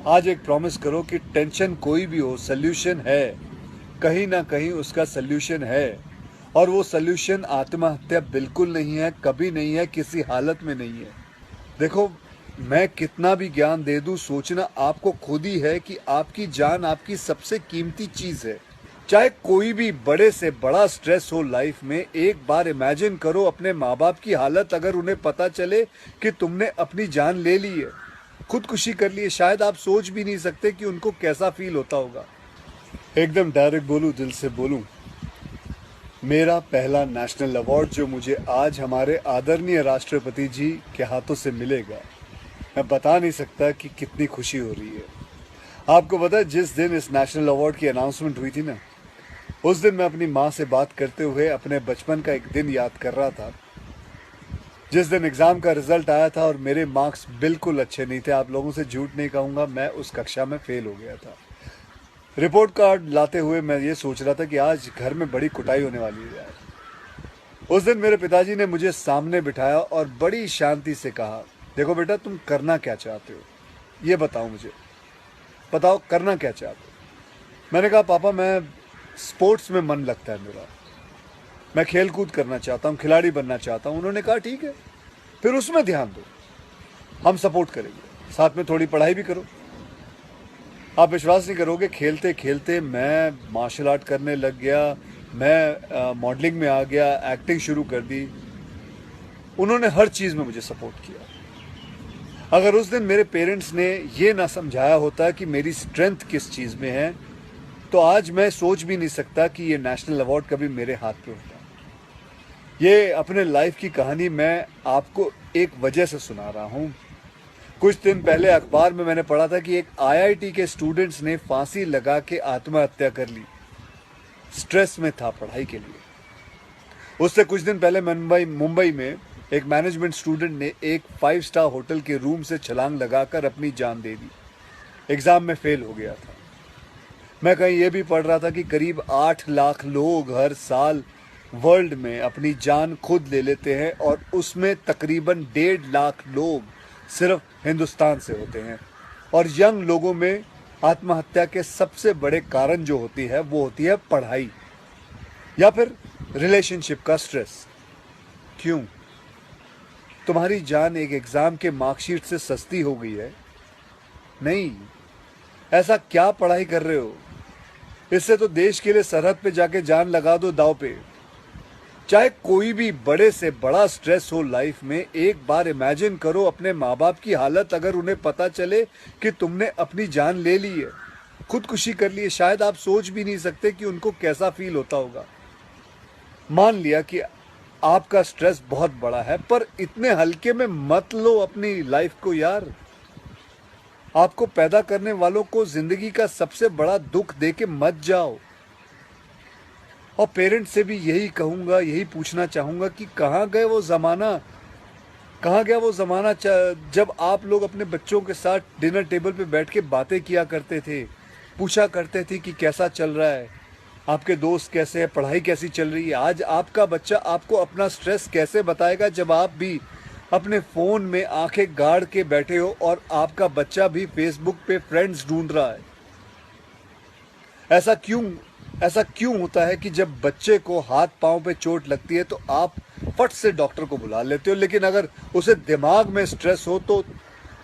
आज एक प्रॉमिस करो कि टेंशन कोई भी हो, सोल्यूशन है, कहीं ना कहीं उसका सोल्यूशन है। और वो सोल्यूशन आत्महत्या बिल्कुल नहीं है, कभी नहीं है, किसी हालत में नहीं है। देखो, मैं कितना भी ज्ञान दे दूं, सोचना आपको खुद ही है कि आपकी जान आपकी सबसे कीमती चीज है। चाहे कोई भी बड़े से बड़ा स्ट्रेस हो लाइफ में, एक बार इमेजिन करो अपने माँ बाप की हालत अगर उन्हें पता चले कि तुमने अपनी जान ले ली है, खुदकुशी कर ली है। शायद आप सोच भी नहीं सकते कि उनको कैसा फील होता होगा। एकदम डायरेक्ट बोलूं, दिल से बोलूं, मेरा पहला नेशनल अवार्ड जो मुझे आज हमारे आदरणीय राष्ट्रपति जी के हाथों से मिलेगा, मैं बता नहीं सकता कि कितनी खुशी हो रही है। आपको पता है, जिस दिन इस नेशनल अवार्ड की अनाउंसमेंट हुई थी ना, उस दिन मैं अपनी माँ से बात करते हुए अपने बचपन का एक दिन याद कर रहा था, जिस दिन एग्ज़ाम का रिजल्ट आया था और मेरे मार्क्स बिल्कुल अच्छे नहीं थे। आप लोगों से झूठ नहीं कहूँगा, मैं उस कक्षा में फेल हो गया था। रिपोर्ट कार्ड लाते हुए मैं ये सोच रहा था कि आज घर में बड़ी कुटाई होने वाली है यार। उस दिन मेरे पिताजी ने मुझे सामने बिठाया और बड़ी शांति से कहा, देखो बेटा, तुम करना क्या चाहते हो, ये बताओ मुझे, बताओ करना क्या चाहते हो। मैंने कहा, पापा, मैं स्पोर्ट्स में मन लगता है मेरा, मैं खेल कूद करना चाहता हूँ, खिलाड़ी बनना चाहता हूँ। उन्होंने कहा, ठीक है, फिर उसमें ध्यान दो, हम सपोर्ट करेंगे, साथ में थोड़ी पढ़ाई भी करो। आप विश्वास नहीं करोगे, खेलते खेलते मैं मार्शल आर्ट करने लग गया, मैं मॉडलिंग में आ गया, एक्टिंग शुरू कर दी। उन्होंने हर चीज़ में मुझे सपोर्ट किया। अगर उस दिन मेरे पेरेंट्स ने ये ना समझाया होता कि मेरी स्ट्रेंथ किस चीज़ में है, तो आज मैं सोच भी नहीं सकता कि ये नेशनल अवार्ड कभी मेरे हाथ पे होता। ये अपने लाइफ की कहानी मैं आपको एक वजह से सुना रहा हूँ। कुछ दिन पहले अखबार में मैंने पढ़ा था कि एक आईआईटी के स्टूडेंट्स ने फांसी लगा के आत्महत्या कर ली, स्ट्रेस में था पढ़ाई के लिए। उससे कुछ दिन पहले मुंबई में एक मैनेजमेंट स्टूडेंट ने एक 5 स्टार होटल के रूम से छलांग लगाकर अपनी जान दे दी, एग्जाम में फेल हो गया था। मैं कहीं ये भी पढ़ रहा था कि करीब 8 लाख लोग हर साल वर्ल्ड में अपनी जान खुद ले लेते हैं और उसमें तकरीबन 1.5 लाख लोग सिर्फ हिंदुस्तान से होते हैं। और यंग लोगों में आत्महत्या के सबसे बड़े कारण जो होती है वो होती है पढ़ाई या फिर रिलेशनशिप का स्ट्रेस। क्यों? तुम्हारी जान एक एग्जाम के मार्कशीट से सस्ती हो गई है? नहीं। ऐसा क्या पढ़ाई कर रहे हो? इससे तो देश के लिए सरहद पे जाके जान लगा दो दांव पे। चाहे कोई भी बड़े से बड़ा स्ट्रेस हो लाइफ में, एक बार इमेजिन करो अपने माँ बाप की हालत अगर उन्हें पता चले कि तुमने अपनी जान ले ली है, खुदकुशी कर ली है। शायद आप सोच भी नहीं सकते कि उनको कैसा फील होता होगा। मान लिया कि आपका स्ट्रेस बहुत बड़ा है, पर इतने हल्के में मत लो अपनी लाइफ को यार। आपको पैदा करने वालों को जिंदगी का सबसे बड़ा दुख देके मत जाओ। और पेरेंट्स से भी यही कहूंगा, यही पूछना चाहूंगा कि कहाँ गए वो ज़माना, कहाँ गया वो ज़माना जब आप लोग अपने बच्चों के साथ डिनर टेबल पे बैठ के बातें किया करते थे, पूछा करते थे कि कैसा चल रहा है, आपके दोस्त कैसे हैं, पढ़ाई कैसी चल रही है। आज आपका बच्चा आपको अपना स्ट्रेस कैसे बताएगा जब आप भी अपने फ़ोन में आंखें गाड़ के बैठे हो और आपका बच्चा भी फेसबुक पे फ्रेंड्स ढूंढ रहा है। ऐसा क्यों होता है कि जब बच्चे को हाथ पांव पे चोट लगती है तो आप फट से डॉक्टर को बुला लेते हो, लेकिन अगर उसे दिमाग में स्ट्रेस हो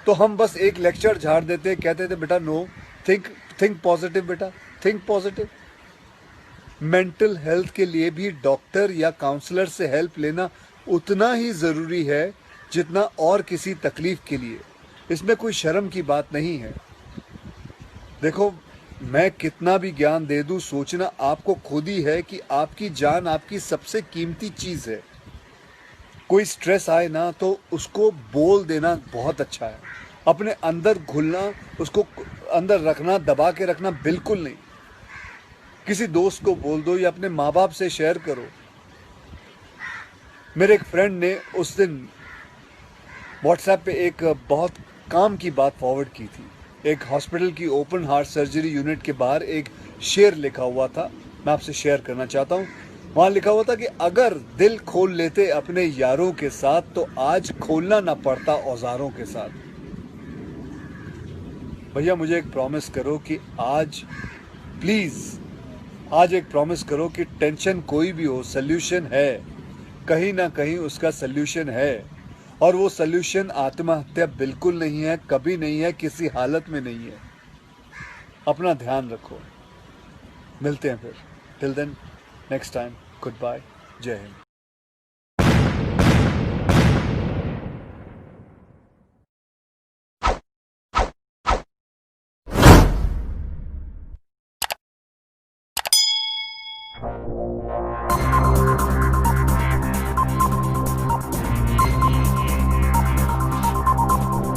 तो हम बस एक लेक्चर झाड़ देते, कहते थे बेटा नो, थिंक पॉजिटिव बेटा, थिंक पॉजिटिव। मेंटल हेल्थ के लिए भी डॉक्टर या काउंसलर से हेल्प लेना उतना ही ज़रूरी है जितना और किसी तकलीफ के लिए। इसमें कोई शर्म की बात नहीं है। देखो, मैं कितना भी ज्ञान दे दूं, सोचना आपको खुद ही है कि आपकी जान आपकी सबसे कीमती चीज़ है। कोई स्ट्रेस आए ना तो उसको बोल देना बहुत अच्छा है। अपने अंदर घुलना, उसको अंदर रखना, दबा के रखना बिल्कुल नहीं। किसी दोस्त को बोल दो या अपने माँ बाप से शेयर करो। मेरे एक फ्रेंड ने उस दिन व्हाट्सएप पे एक बहुत काम की बात फॉरवर्ड की थी। एक हॉस्पिटल की ओपन हार्ट सर्जरी यूनिट के बाहर एक शेर लिखा हुआ था, मैं आपसे शेयर करना चाहता हूँ। वहाँ लिखा हुआ था कि अगर दिल खोल लेते अपने यारों के साथ तो आज खोलना ना पड़ता औजारों के साथ। भैया मुझे एक प्रॉमिस करो कि आज प्लीज़ आज एक प्रॉमिस करो कि टेंशन कोई भी हो, सल्यूशन है, कहीं ना कहीं उसका सल्यूशन है। और वो सल्यूशन आत्महत्या बिल्कुल नहीं है, कभी नहीं है, किसी हालत में नहीं है। अपना ध्यान रखो। मिलते हैं फिर। Till then, next time, good bye, जय हिंद।